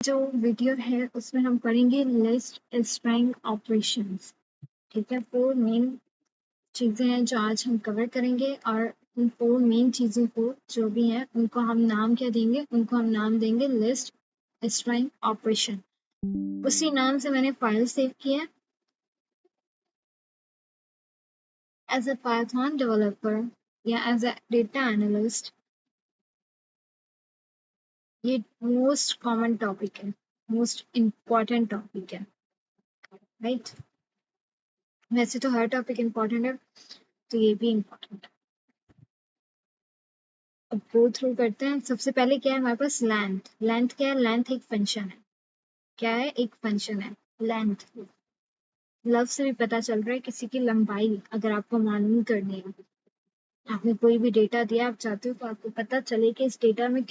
जो वीडियो है उसमें हम पढ़ेंगे लिस्ट स्ट्रिंग ऑपरेशंस। ठीक है, 4 मेन चीजें हैं जो आज हम कवर करेंगे और उन 4 मेन चीजों को जो भी है उनको हम नाम क्या देंगे, उनको हम नाम देंगे लिस्ट स्ट्रिंग ऑपरेशन। उसी नाम से मैंने फाइल सेव किया एज अ पाइथन डेवलपर या एज अ डेटा एनालिस्ट। ये मोस्ट कॉमन टॉपिक है, मोस्ट इम्पॉर्टेंट टॉपिक है, राइट। वैसे तो हर टॉपिक इम्पॉर्टेंट है, तो ये भी इम्पॉर्टेंट है। अब गो थ्रू करते हैं। सबसे पहले क्या है हमारे पास, लेंथ। लेंथ क्या है? लेंथ एक फंक्शन है। क्या है? एक फंक्शन है लेंथ। लफ्ज से भी पता चल रहा है किसी की लंबाई अगर आपको मालूम करनी है। आपने कोई भी डेटा दिया, आप चाहते हो तो आपको पता चले कि इस डेटा में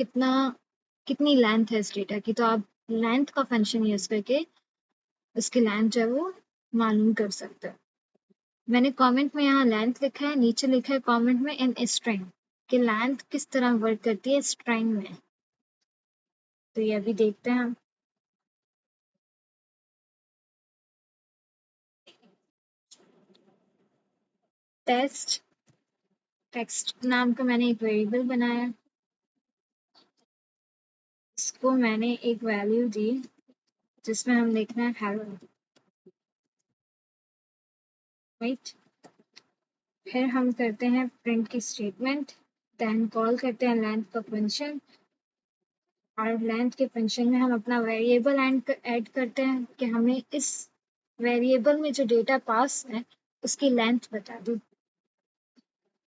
कितनी लेंथ है इस डेटा की, तो आप लेंथ का फंक्शन यूज करके उसकी लेंथ जो है वो मालूम कर सकते हो। मैंने कमेंट में यहाँ लेंथ लिखा है, नीचे लिखा है कमेंट में इन स्ट्रिंग कि लेंथ किस तरह वर्क करती है स्ट्रिंग में। तो ये अभी देखते हैं हम। टेक्स्ट नाम का मैंने एक वेरिएबल बनाया, इसको मैंने एक वैल्यू दी जिसमें हम लिखना है हेलो, राइट। फिर हम करते हैं प्रिंट की स्टेटमेंट, देन कॉल करते हैं लेंथ का फंक्शन, और लेंथ के फंक्शन में हम अपना वेरिएबल ऐड करते हैं कि हमें इस वेरिएबल में जो डेटा पास है उसकी लेंथ बता दो।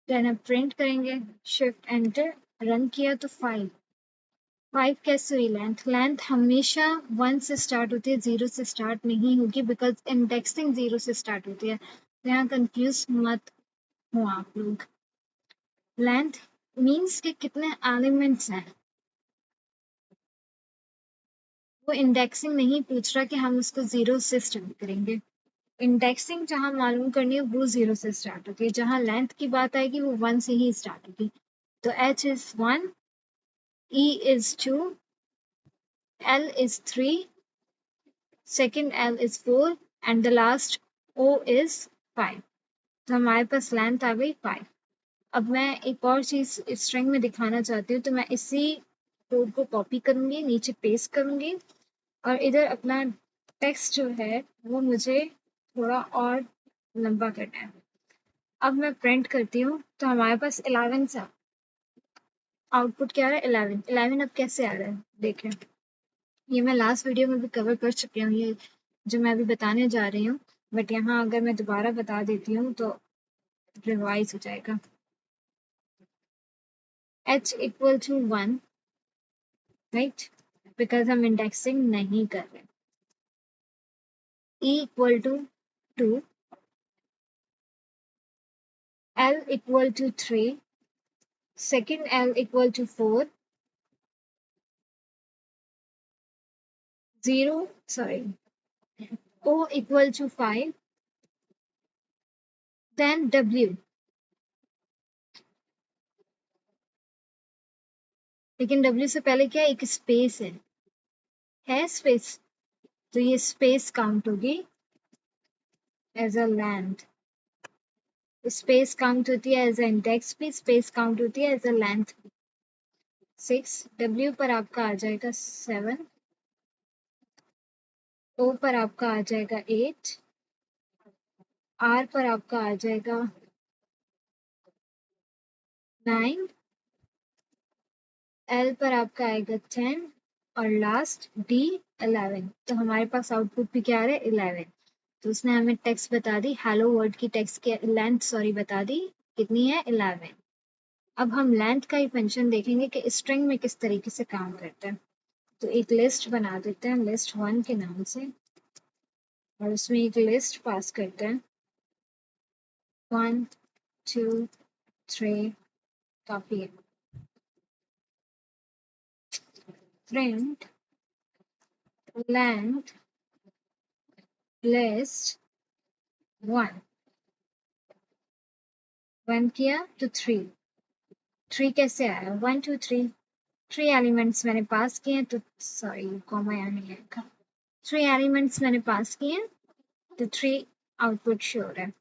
देन हम प्रिंट करेंगे, शिफ्ट एंटर, रन किया तो 5 कैसे हुई लेंथ? लेंथ हमेशा 1 से स्टार्ट होती है, 0 से स्टार्ट नहीं होगी, बिकॉज इंडेक्सिंग 0 से स्टार्ट होती है। तो यहाँ कंफ्यूज मत हो आप लोग। लेंथ मीन्स के कितने एलिमेंट्स हैं, वो इंडेक्सिंग नहीं पूछ रहा कि हम उसको 0 से स्टार्ट करेंगे। इंडेक्सिंग जहाँ मालूम करनी है वो 0 से स्टार्ट होती है, जहाँ लेंथ की बात आएगी वो 1 से ही स्टार्ट होगी। तो h is 1, e is 2, l is 3, second l is 4 and the last o is 5। तो हमारे पास लेंथ आ गई 5। अब मैं एक और चीज स्ट्रिंग में दिखाना चाहती हूँ, तो मैं इसी कोड को कॉपी करूंगी, नीचे पेस्ट करूंगी और इधर अपना टेक्स्ट जो है वो मुझे थोड़ा और लंबा करना है। अब मैं प्रिंट करती हूँ तो हमारे पास 11 सा आउटपुट क्या आ रहा है, 11। 11 अब कैसे आ रहा है देखें, ये मैं लास्ट वीडियो में भी कवर कर चुकी हूँ, ये जो मैं अभी बताने जा रही हूँ, बट यहाँ अगर मैं दोबारा बता देती हूँ तो रिवाइज हो जाएगा। h equal to 1, right, because हम इंडेक्सिंग नहीं कर रहे। e equal to 2, l equal to 3, second l equal to 4, 0, sorry, o equal to 5, then w। लेकिन w से पहले क्या है, एक स्पेस है स्पेस, तो ये स्पेस काउंट होगी as a length. Space count होती है एज अ इंडेक्स भी, स्पेस काउंट होती है एज अ लेंथ। 6 w पर आपका आ जाएगा 7, o पर आपका आ जाएगा 8, r पर आपका आ जाएगा 9, l पर आपका आएगा 10 और लास्ट d 11। तो हमारे पास आउटपुट भी क्या आ रहा है, 11। तो उसने हमें टेक्स्ट बता दी, हेलो वर्ड की टेक्स्ट की लेंथ सॉरी बता दी कितनी है, 11। अब हम लेंथ का ही फंक्शन देखेंगे कि स्ट्रिंग में किस तरीके से काम करता है। तो एक लिस्ट बना देते हैं लिस्ट 1 के नाम से, और उसमें एक लिस्ट पास करते हैं 1 2 3, काफी है। प्रिंट लेंथ लिस्ट 1, 1 किया तो 3 कैसे आया, 1 2 3, 3 एलिमेंट्स मैंने पास किए हैं, तो सॉरी कॉमा यहाँ नहीं है, 3 एलिमेंट्स मैंने पास किए हैं, तो 3 आउटपुट श्योर है।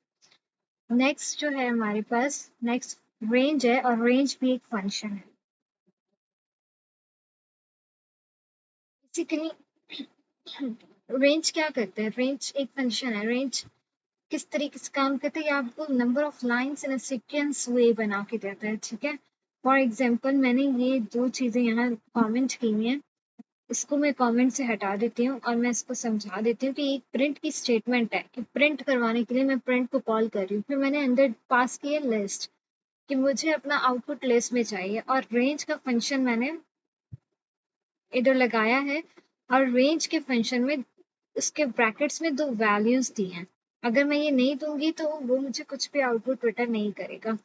नेक्स्ट जो है हमारे पास, नेक्स्ट रेंज है, और रेंज भी एक फंक्शन है। बेसिकली रेंज क्या करते हैं, रेंज एक फंक्शन है। रेंज किस तरीके से काम करते हैं, ये आपको number of lines in a sequence way बना के देता है, ठीक है। फॉर एग्जाम्पल मैंने ये 2 चीजें यहाँ कॉमेंट की हुई हैं, इसको मैं कमेंट से हटा देती हूँ और मैं इसको समझा देती हूँ कि एक प्रिंट की स्टेटमेंट है कि प्रिंट करवाने के लिए मैं प्रिंट को कॉल कर रही हूँ। फिर मैंने अंदर पास किया लिस्ट कि मुझे अपना आउटपुट लिस्ट में चाहिए, और रेंज का फंक्शन मैंने इधर लगाया है, और रेंज के फंक्शन में उसके ब्रैकेट्स में 2 वैल्यूज दी हैं। अगर मैं ये नहीं दूंगी तो वो मुझे कुछ भी आउटपुट रिटर्न नहीं करेगा।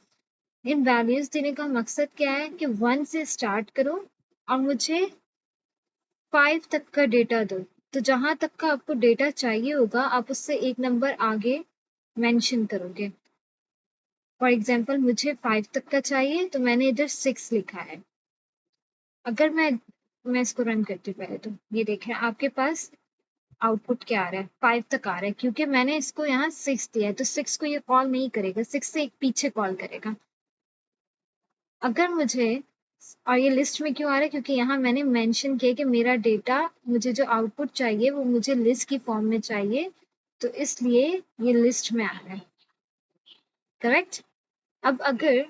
इन वैल्यूज देने का मकसद क्या है कि 1 से स्टार्ट करो और मुझे 5 तक का डेटा दो। तो जहां तक का आपको डेटा चाहिए होगा आप उससे एक नंबर आगे मेंशन करोगे। फॉर एग्जांपल मुझे 5 तक का चाहिए, तो मैंने इधर 6 लिखा है। अगर मैं इसको रन करती हूँ पहले, तो ये देखें आपके पास आउटपुट क्या आ रहा है, 5 तक आ रहा है, क्योंकि मैंने इसको यहाँ 6 दिया है, तो 6 को ये कॉल नहीं करेगा, 6 से एक पीछे कॉल करेगा। अगर मुझे, और ये लिस्ट में क्यों आ रहा है, क्योंकि यहाँ मैंने मेंशन किया कि मेरा डेटा, मुझे जो आउटपुट चाहिए वो मुझे लिस्ट की फॉर्म में चाहिए, तो इसलिए ये लिस्ट में आ रहा है, करेक्ट। अब अगर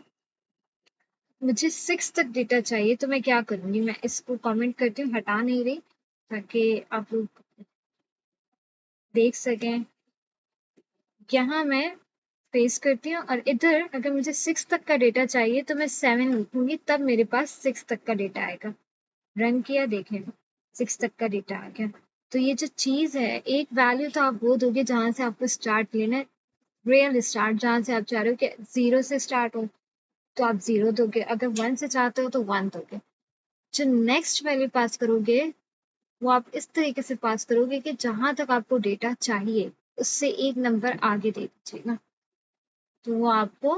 मुझे 6 तक डेटा चाहिए तो मैं क्या करूंगी, मैं इसको कमेंट करती हूँ, हटा नहीं रही, ताकि आप लोग देख सकें। यहाँ मैं पेस्ट करती हूँ, और इधर अगर मुझे 6 तक का डेटा चाहिए तो मैं 7 लिखूंगी, तब मेरे पास 6 तक का डेटा आएगा। रन किया, देखें 6 तक का डेटा आ गया। तो ये जो चीज है, एक वैल्यू तो आप वो दोगे जहां से आपको स्टार्ट लेना है, रियल स्टार्ट, जहां से आप चाह रहे हो कि 0 से स्टार्ट हो तो आप 0 दोगे, अगर 1 से चाहते हो तो 1 दोगे। जो नेक्स्ट वैल्यू पास करोगे वो आप इस तरीके से पास करोगे कि जहां तक आपको डेटा चाहिए उससे एक नंबर आगे दे दीजिएगा, तो वो आपको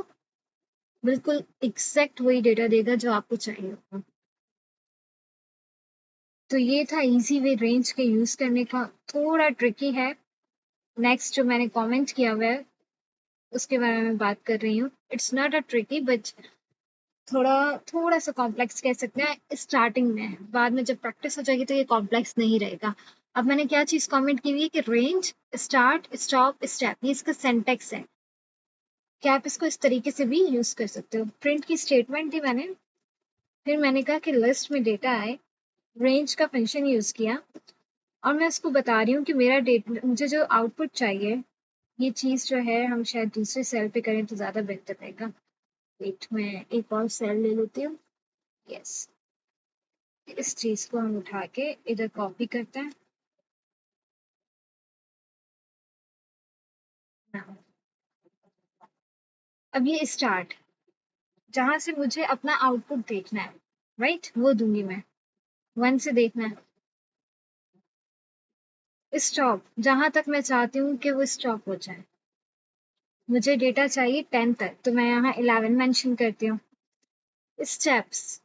बिल्कुल एग्जैक्ट वही डेटा देगा जो आपको चाहिए होगा। तो ये था इजी वे रेंज के यूज करने का, थोड़ा ट्रिकी है। नेक्स्ट जो मैंने कमेंट किया हुआ है उसके बारे में बात कर रही हूँ। It's not a tricky, but थोड़ा थोड़ा सा कॉम्प्लेक्स कह सकते हैं स्टार्टिंग में, बाद में जब प्रैक्टिस हो जाएगी तो ये कॉम्प्लेक्स नहीं रहेगा। अब मैंने क्या चीज कमेंट की हुई है कि रेंज, स्टार्ट, स्टॉप, स्टेप, ये इसका सिंटेक्स है, कि आप इसको इस तरीके से भी यूज कर सकते हो। प्रिंट की स्टेटमेंट दी मैंने, फिर मैंने कहा कि लिस्ट में डेटा आए, रेंज का फंक्शन यूज किया, और मैं उसको बता रही हूँ कि मेरा डेटा, मुझे जो आउटपुट चाहिए, ये चीज जो है हम शायद दूसरे सेल पे करें तो ज्यादा बेहतर रहेगा। वेट, मैं एक और सेल ले लेती हूँ। यस, इस चीज को हम उठा के इधर कॉपी करते हैं। Now, अब ये स्टार्ट, जहां से मुझे अपना आउटपुट देखना है, राइट, वो दूंगी मैं, 1 से देखना है। स्टॉप, जहां तक मैं चाहती हूँ कि वो स्टॉप हो जाए, मुझे डेटा चाहिए 10 तक, तो मैं यहाँ 11 मेंशन करती हूँ। स्टेप्स,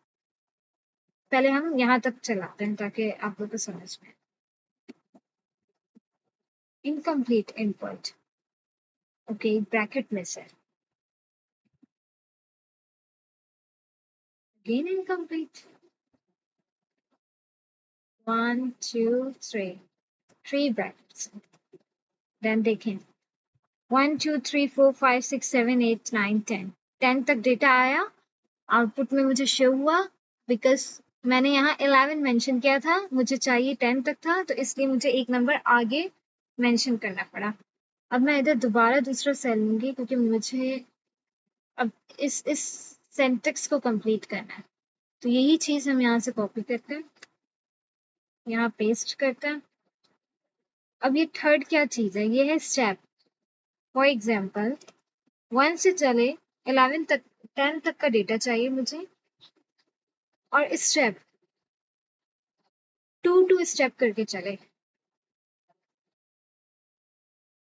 पहले हम यहाँ तक चलाते हैं ताकि आप लोग को समझ में। इनकम्प्लीट इनपुट, ओके, ब्रैकेट में से अगेन इनकम्प्लीट, 1 2 3, 3 ब्रैकेट्स। देन देखें 1 2 3 4 5 6 7 8 9 10, 10 तक डेटा आया, आउटपुट में मुझे शो हुआ, बिकॉज मैंने यहाँ 11 मेंशन किया था, मुझे चाहिए 10 तक था, तो इसलिए मुझे एक नंबर आगे मेंशन करना पड़ा। अब मैं इधर दोबारा दूसरा सेल लूंगी, क्योंकि मुझे अब इस सेंटेक्स को कंप्लीट करना है। तो यही चीज हम यहाँ से कॉपी करते हैं, यहाँ पेस्ट करते हैं। अब ये थर्ड क्या चीज है, ये है स्टेप। फॉर एग्जाम्पल 1 से चले 11 तक, 10 तक का डेटा चाहिए मुझे, और स्टेप 2 2 स्टेप करके चले।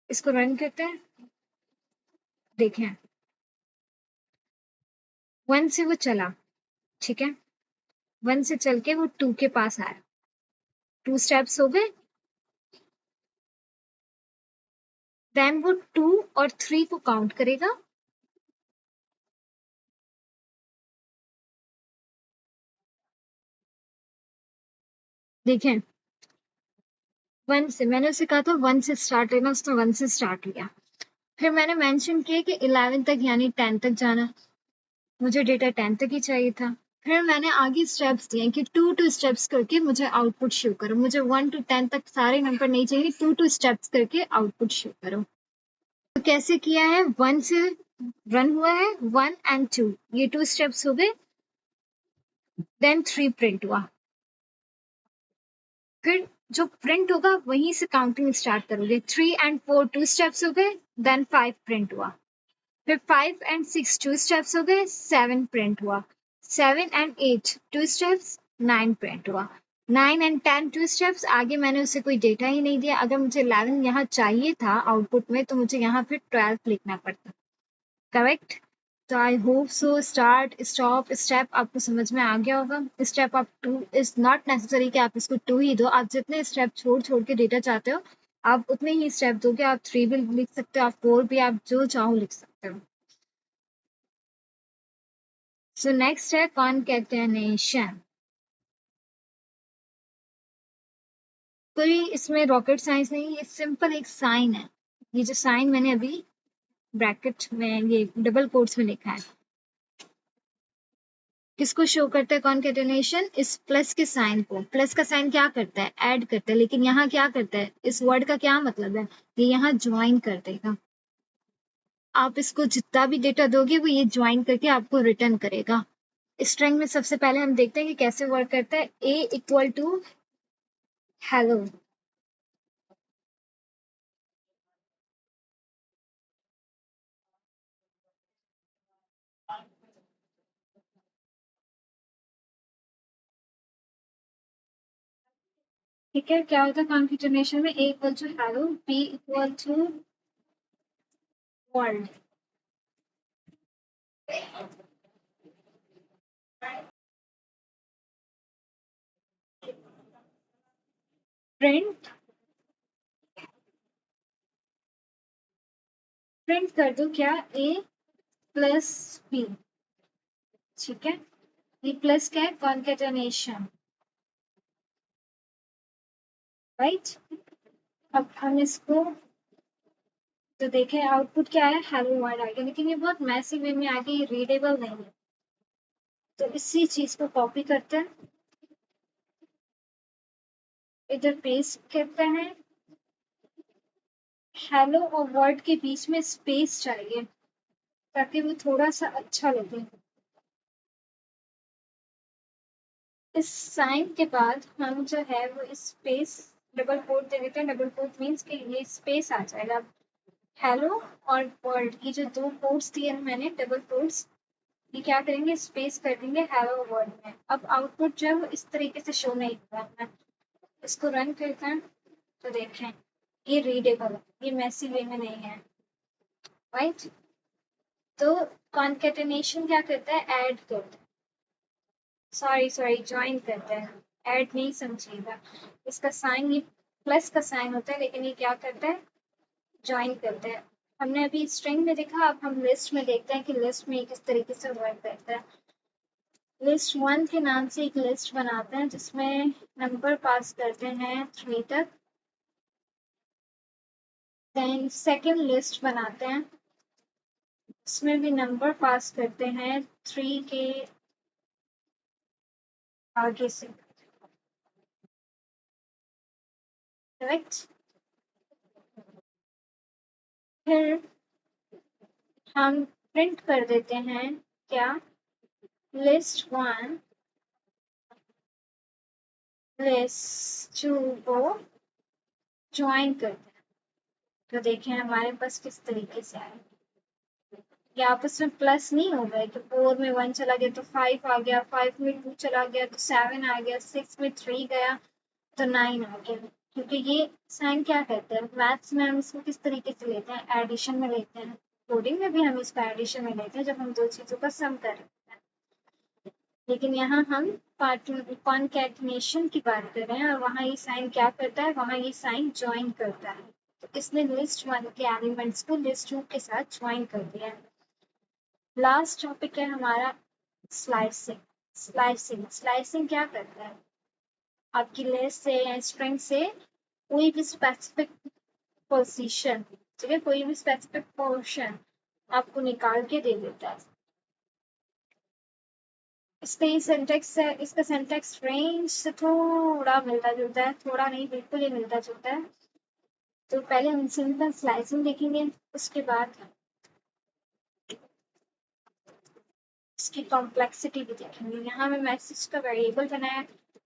इसको रन करते हैं, देखें 1 से वो चला, ठीक है, 1 से चल के वो 2 के पास आया, 2 स्टेप्स हो गए। देन वो 2 और 3 को काउंट करेगा। देखें 1 से, मैंने उसे कहा था 1 से स्टार्ट लेना, उसने 1 से स्टार्ट लिया। फिर मैंने मेंशन किया कि 11 तक यानी 10 तक जाना, मुझे डेटा 10 तक ही चाहिए था। फिर मैंने आगे स्टेप्स दिए कि 2 स्टेप्स करके मुझे आउटपुट शो करो, मुझे 1 to 10 तक सारे नंबर नहीं चाहिए, 2 स्टेप्स करके आउटपुट शो करो। तो कैसे किया है, 1 से रन हुआ है, 1 and 2 ये 2 स्टेप्स हो गए। देन 3 प्रिंट हुआ। फिर जो प्रिंट होगा वहीं से काउंटिंग स्टार्ट करोगे। 3 and 4 2 स्टेप्स हो गए। देन 5 प्रिंट हुआ। फिर 5 and 6 2 स्टेप्स हो गए। 7 प्रिंट हुआ। 7 and 8 2 स्टेप्स। 9 प्रिंट हुआ। 9 and 10 2 स्टेप्स। आगे मैंने उसे कोई डेटा ही नहीं दिया। अगर मुझे 11 यहाँ चाहिए था आउटपुट में तो मुझे यहाँ फिर 12 लिखना पड़ता। करेक्ट। तो I hope so start stop step आपको समझ में आ गया होगा। स्टेप आप 2 इज नॉट नेसेसरी कि आप इसको 2 ही दो, आप जितने स्टेप छोड़ छोड़ के डेटा चाहते हो आप उतने ही स्टेप दोगे। आप 3 भी लिख सकते हो, आप 4 भी, आप जो चाहो लिख सकते हो। सो नेक्स्ट है कॉन्केटेनेशन। कोई इसमें रॉकेट साइंस नहीं, ये सिंपल एक साइन है। ये जो साइन मैंने अभी ब्रैकेट में ये डबल कोट्स में लिखा है, किसको शो करता है कॉन्केटेनेशन? इस प्लस के साइन को। प्लस का साइन क्या करता है? ऐड करता है। लेकिन यहाँ क्या करता है? इस वर्ड का क्या मतलब है? ये यहाँ ज्वाइन कर देगा। आप इसको जितना भी डेटा दोगे वो ये ज्वाइन करके आपको रिटर्न करेगा। स्ट्रिंग में सबसे पहले हम देखते हैं कि कैसे वर्क करता है। a equal to hello. ठीक है, क्या होता है कॉन्केटेनेशन में? a equal to hello, b equal to world. Print print कर दो क्या? a plus b। ठीक है, ये प्लस क्या है? Concatenation, right. अब हम इसको तो देखें आउटपुट क्या है? हेलो वर्ल्ड आ गया, लेकिन ये बहुत मैसी वे में आ गया, ये रीडेबल नहीं है। तो इसी चीज को कॉपी करते हैं, इधर पेस्ट करते हैं। हेलो और वर्ड के बीच में स्पेस चाहिए ताकि वो थोड़ा सा अच्छा लगे। इस साइन के बाद हम जो है वो स्पेस डबल कोट दे देते हैं। डबल कोट मीन्स कि ये स्पेस आ जाएगा। हेलो और वर्ल्ड, ये जो 2 कोट्स दिए हैं मैंने डबल कोट्स, ये क्या करेंगे? स्पेस कर देंगे हेलो वर्ल्ड में। अब आउटपुट जो है वो इस तरीके से शो नहीं हुआ है। इसको रन करते हैं तो देखें ये रीडेबल है, ये मैसी वे में नहीं है, राइट। तो कॉन्केटेनेशन क्या करता है? ऐड करता है, सॉरी ज्वाइन करता है, ऐड नहीं समझिएगा। इसका साइन ये प्लस का साइन होता है, लेकिन ये क्या करता है? ज्वाइन करता है। हमने अभी स्ट्रिंग में देखा, अब हम लिस्ट में देखते हैं कि लिस्ट में किस तरीके से वर्क करता है। लिस्ट 1 के नाम से एक लिस्ट बनाते हैं जिसमें नंबर पास करते हैं 3 तक। देन सेकेंड लिस्ट बनाते हैं, इसमें भी नंबर पास करते हैं 3 के आगे से, करेक्ट। फिर हम प्रिंट कर देते हैं क्या? लिस्ट 1 लिस्ट 2 को ज्वाइन करते हैं। तो देखें हमारे पास किस तरीके से आए। ये आपस में प्लस नहीं हो गए, तो 4 में 1 चला गया तो 5 आ गया, 5 में 2 चला गया तो 7 आ गया, 6 में 3 गया तो 9 आ गया। क्योंकि ये साइन क्या कहते हैं? मैथ्स में हम इसको किस तरीके से लेते हैं? एडिशन में लेते हैं। कोडिंग में भी हम इसको एडिशन में लेते हैं जब हम दो चीजों का सम कर रहे हैं। लेकिन यहाँ हम कॉन्कैटिनेशन की बात कर रहे हैं और वहाँ ये साइन क्या करता है, वहाँ ये साइन ज्वाइन करता है। तो इसने लिस्ट वन के एलिमेंट्स को लिस्ट टू के साथ ज्वाइन कर दिया है। लास्ट टॉपिक है हमारा स्लाइसिंग। स्लाइसिंग क्या करता है, आपकी लिस्ट से या स्ट्रिंग से कोई भी स्पेसिफिक पोजीशन, ठीक है, कोई भी स्पेसिफिक पोर्शन आपको निकाल के दे देता है। इसका ये सिंटेक्स है, इसका सिंटेक्स रेंज से थोड़ा मिलता जुलता है, थोड़ा नहीं बिल्कुल ही मिलता जुलता है। तो पहले हम सिंपल स्लाइसिंग देखेंगे, उसके बाद इसकी कॉम्प्लेक्सिटी भी देखेंगे। यहाँ मैं मैसेज का वेरिएबल बनाया,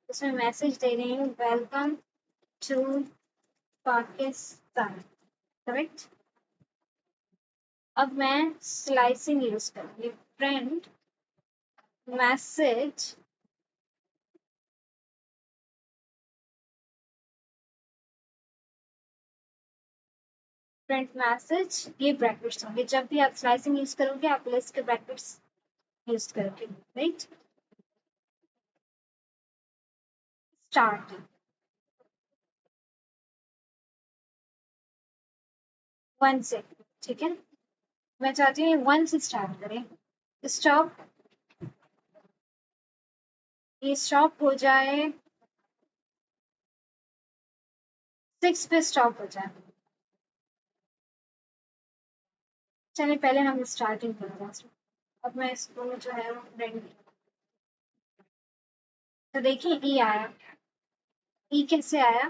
उसमें मैसेज दे रही हूँ वेलकम टू पाकिस्तान, करेक्ट। अब मैं स्लाइसिंग यूज करूंगी, प्रिंट मैसेज ये ब्रैकेट्स होंगे। जब भी आप स्लाइसिंग यूज करोगे आप लिस्ट के ब्रैकेट्स यूज करोगे, राइट। स्टार्ट, वन से, ठीक है। मैं चाहती हूँ वन से स्टार्ट करें। स्टॉप, ये स्टॉप हो जाए, सिक्स पे स्टॉप हो जाए। चलिए पहले हम स्टार्टिंग करते हैं। अब मैं इसको जो है प्रिंट, तो देखिए ई आया। ई कैसे आया,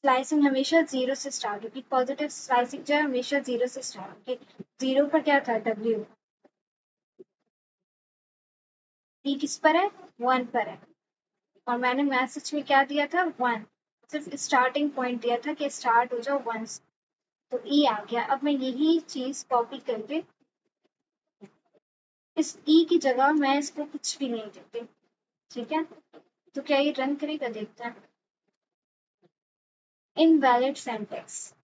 स्लाइसिंग हमेशा जीरो से स्टार्ट होगी, पॉजिटिव स्लाइसिंग जो है हमेशा जीरो से स्टार्ट होगी। जीरो पर क्या था, डब्ल्यू। ई किस पर है, वन पर है, और मैंने मैसेज में क्या दिया था, वन। सिर्फ स्टार्टिंग पॉइंट दिया था कि स्टार्ट हो जाओ वन से, तो ई आ गया। अब मैं यही चीज कॉपी करके इस ई की जगह मैं इसको कुछ भी नहीं देती, ठीक है। तो क्या ये रन करेगा, देखते हैं। इनवैलिड सिंटैक्स,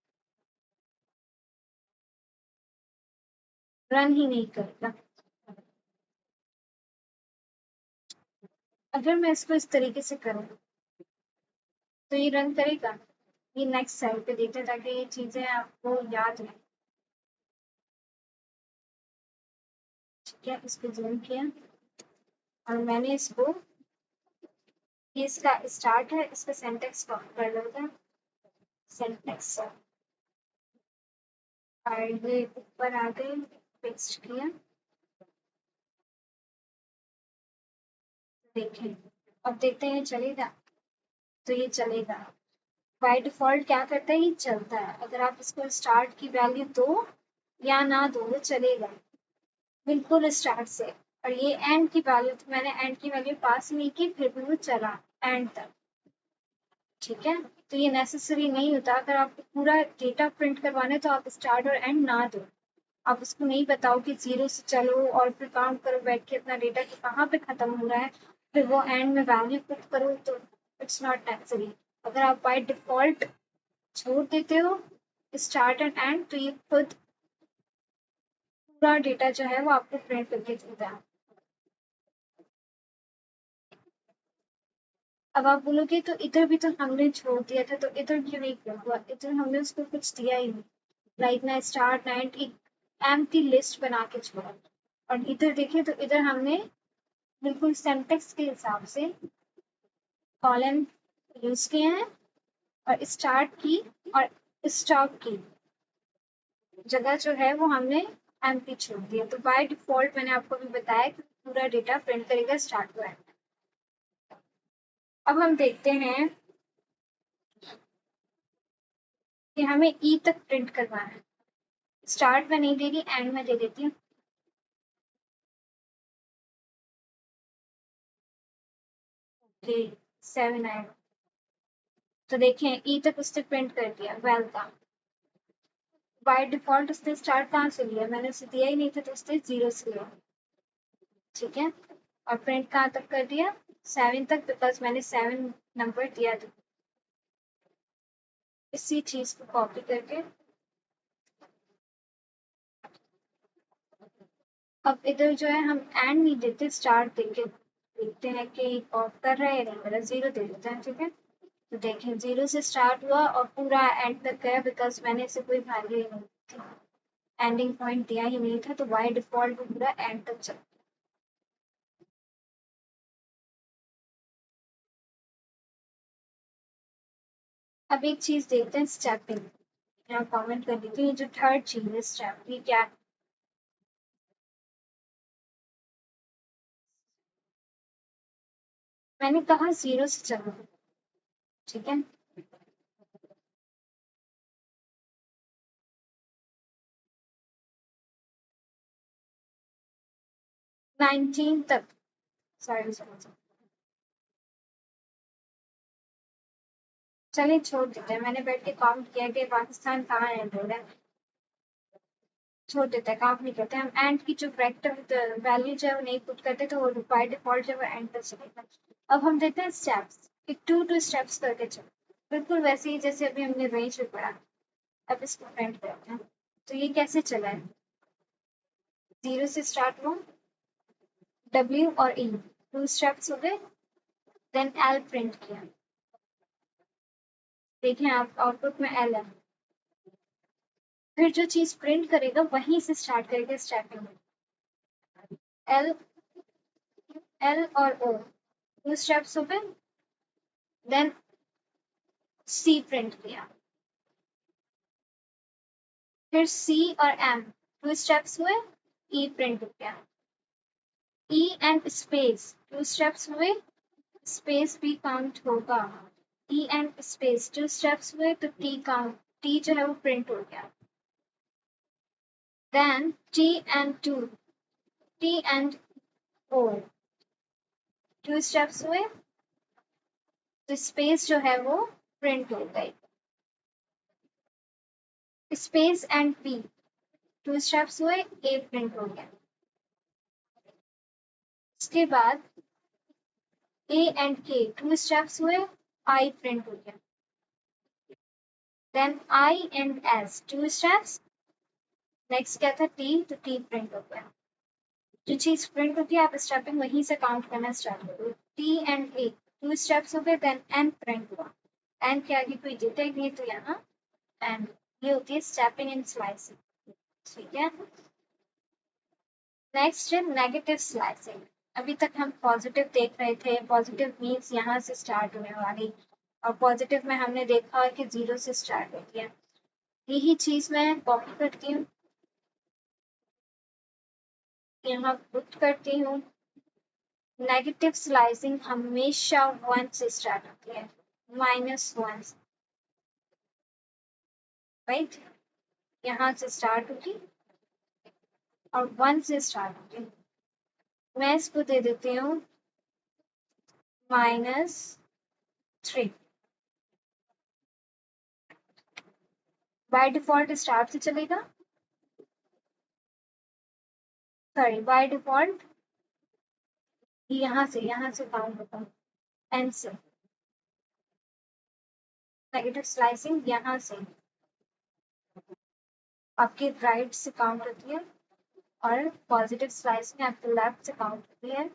रन ही नहीं करेगा। अगर मैं इसको इस तरीके से करूँ तो ये रन करेगा। ये नेक्स्ट साइड पे देखते हैं ताकि ये चीजें आपको याद रहे, ठीक है। इसको जूम किया और मैंने इसको, ये इसका स्टार्ट है, इसका सिंटैक्स कर लेते हैं। सिंटैक्स और ये ऊपर आ गए, पेस्ट किया, देखें। अब देखते हैं ये चलेगा, तो ये चलेगा। बाय डिफॉल्ट क्या करता है, ये चलता है। अगर आप इसको स्टार्ट की वैल्यू दो या ना दो वो चलेगा, बिल्कुल स्टार्ट से। और ये एंड की वैल्यू, तो मैंने एंड की वैल्यू पास नहीं की, फिर भी वो चला एंड तक, ठीक है। तो ये नेसेसरी नहीं होता, अगर आपको पूरा डेटा प्रिंट करवाना है तो आप स्टार्ट और एंड ना दो। आप उसको नहीं बताओ कि जीरो से चलो और फिर काउंट करो बैठ के अपना डेटा कि कहाँ पे खत्म हो रहा है, फिर वो एंड में वैल्यू पुट करो, तो इट्स नॉट नेसेसरी। अगर आप बाय डिफॉल्ट छोड़ देते हो स्टार्ट एंड एंड, तो ये खुद पूरा डेटा जो है वो आपको प्रिंट करके देता है। अब आप बोलोगे तो इधर भी तो हमने छोड़ दिया था, तो इधर क्यों नहीं किया हुआ, इधर हमने उसको कुछ दिया ही नहीं। लाइक ना स्टार्ट नाइट एक एम्प्टी लिस्ट बना के छोड़ा, और इधर देखें तो इधर हमने बिल्कुल सिंटैक्स के हिसाब से कॉलन यूज किए हैं, और स्टार्ट की और स्टॉप की जगह जो है वो हमने एम्प्टी छोड़ दिया। तो बाय डिफॉल्ट मैंने आपको भी बताया कि पूरा डेटा प्रिंट करेगा स्टार्ट हुआ है। अब हम देखते हैं कि हमें ई तक प्रिंट करवाना है। स्टार्ट में नहीं दे रही, एंड में दे देती हूँ। ओके, सेवन आएगा, तो देखें ई तक उसने प्रिंट कर दिया वेलकम। बाय डिफॉल्ट उसने स्टार्ट कहाँ से लिया, मैंने उसे दिया ही नहीं था, तो उसने जीरो से लिया, ठीक है। और प्रिंट कहाँ तक कर दिया, सेवन तक, बिकॉज मैंने सेवन नंबर दिया था। इसी चीज को कॉपी करके अब इधर जो है हम एंड नहीं देते, स्टार्ट देके देखते हैं कि ऑफ कर रहा है या नहीं, मेरा 0 दे देते हैं, ठीक है। तो देखें 0 से स्टार्ट हुआ और पूरा एंड तक गया, बिकॉज मैंने इसे कोई वैल्यू ही नहीं थी, एंडिंग पॉइंट दिया ही नहीं था, तो बाय डिफॉल्ट वो पूरा एंड तक चला। अब एक चीज देखते हैं, स्टेपिंग। यहाँ कमेंट कर दीजिए, ये जो थर्ड चीज है स्टेप, ये क्या है? मैंने कहा 0 से चलो, ठीक है। 19 तक, सॉरी सॉरी, चलिए छोड़ देते हैं, मैंने बैठ के काउंट किया कि पाकिस्तान कहाँ एंड हो रहा है, छोड़ देते हैं, काउंट नहीं करते हम। एंड की जो करेक्टर वैल्यू जो है वो नहीं पुट करते, तो वो बाय डिफॉल्ट जो है एंड पर चलेगा। अब हम देखते हैं स्टेप्स, कि 2 स्टेप्स करके चलो, बिल्कुल वैसे ही जैसे अभी हमने रेंज में पढ़ा। अब इसको प्रिंट करते हैं, तो ये कैसे चला है? 0 से स्टार्ट हुआ, W और E 2 स्टेप्स हो गए, देन L प्रिंट किया, देखें आप आउटपुट में L है। फिर जो चीज प्रिंट करेगा वहीं से स्टार्ट करेगा स्टेपिंग में, L, L और O 2 स्टेप्स हो गए, देन C प्रिंट किया, फिर C और M 2 स्टेप्स हुए, E प्रिंट हो गया, E एंड स्पेस 2 स्टेप्स हुए, स्पेस भी काउंट होगा, E एंड स्पेस 2 स्टेप्स हुए, तो T काउंट, T जो है वो प्रिंट हो गया, then T and O 2 steps हुए, तो स्पेस जो है वो प्रिंट हो गई, स्पेस एंड P 2 स्टेप्स हुए, A प्रिंट हो गया, उसके बाद A एंड K 2 स्टेप्स हुए, I प्रिंट हो गया, then I and S 2 steps, next क्या था T, तो T प्रिंट हो गया। जो चीज प्रिंट होती है आप स्टेपिंग वहीं से काउंट करना स्टार्ट करो। T एंड A 2 स्टेप्स हो गए, देन N प्रिंट हुआ, N के आगे कोई डिजिट नहीं, तो यहाँ N, ये होती है स्टेपिंग एंड स्लाइसिंग, ठीक है। नेक्स्ट है नेगेटिव स्लाइसिंग। अभी तक हम पॉजिटिव देख रहे थे, पॉजिटिव मीन्स यहाँ से स्टार्ट होने वाली, और पॉजिटिव में हमने देखा कि 0 से स्टार्ट होती है। यही चीज मैं कॉपी करती हूँ, यहाँ पुट करती हूँ। नेगेटिव स्लाइसिंग हमेशा 1 से स्टार्ट होती है, -1, राइट, यहाँ से स्टार्ट होगी और 1 से स्टार्ट होगी। मैं इसको दे देती हूँ -3, बाय डिफॉल्ट स्टार्ट से चलेगा, सॉरी बाय डिफॉल्ट यहाँ से काउंट होता है, एन से। नेगेटिव स्लाइसिंग यहाँ से आपके राइट से काउंट होती है, और पॉजिटिव स्लाइसिंग आपके लेफ्ट से काउंट होती है।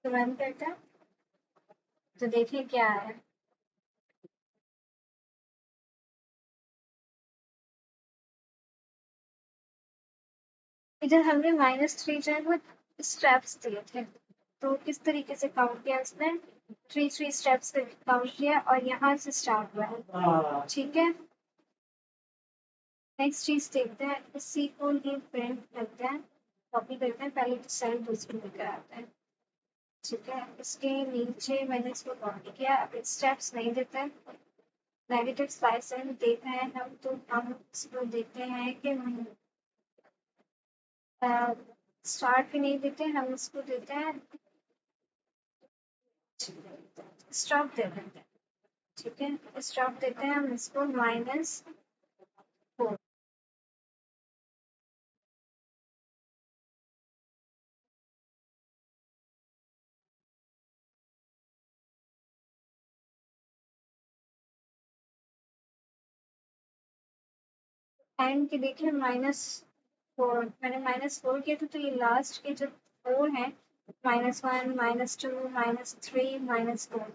तो रन करते हैं, तो देखिए क्या है। इधर हमने -3 जो है वो स्टेप्स दिए थे, तो किस तरीके से काउंट किया उसने, 3 स्टेप्स पे काउंट किया और यहाँ से स्टार्ट हुआ है, ठीक है। नेक्स्ट चीज देखते हैं, इसी को ही प्रिंट करते हैं, कॉपी करते हैं, पहले तो सेल दूसरी लेकर आते हैं, ठीक है। इसके नीचे मैंने इसको कॉपी किया, अब स्टेप्स नहीं देते हैं, नेगेटिव स्लाइसिंग देखना है हम, तो हम इसको देखते हैं कि स्टार्ट भी नहीं देते, हम इसको देते हैं स्टॉप दे देते हैं, ठीक है। स्टॉप देते हैं हम इसको -4, एंड के देखिए -4, मैंने -4 किया था, तो ये लास्ट के जो 4 हैं, -1, -2, -3, -4,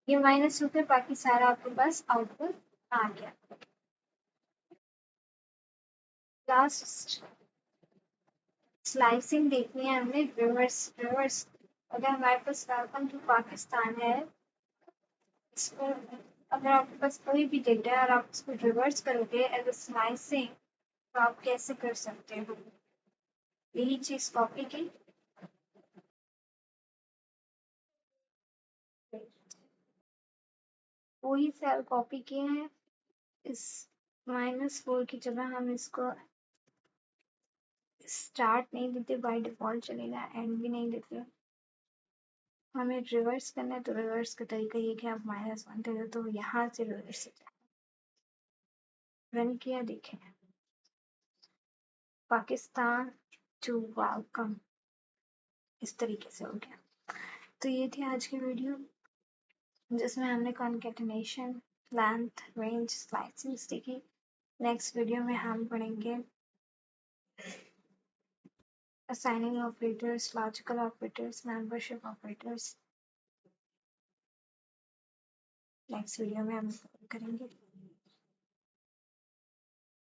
ये माइनस होकर बाकी सारा आपके पास आउटपुट आ गया। लास्ट स्लाइसिंग देखनी है हमने, रिवर्स। अगर हमारे पास वेलकम टू पाकिस्तान है, इसको अगर आपके पास कोई भी डेटा है और आप इसको रिवर्स करोगे एज अ स्लाइसिंग, तो आप कैसे कर सकते हो? यही चीज कॉपी की, वही सेल कॉपी किए हैं, इस -4 की जगह हम इसको स्टार्ट नहीं देते, बाय डिफॉल्ट चलेगा, एंड भी नहीं देते। हमें रिवर्स करना है, तो रिवर्स का तरीका ये कि आप -1 दे दो, तो यहाँ से रिवर्स हो जाए। रन किया, देखें पाकिस्तान टू वेलकम, इस तरीके से हो गया। तो ये थी आज की वीडियो, जिसमें हमने कॉन्केटेनेशन, लेंथ, रेंज, स्लाइसिंग्स देखी। नेक्स्ट वीडियो में हम पढ़ेंगे assigning operators, logical operators, membership operators. Next video में हम करेंगे।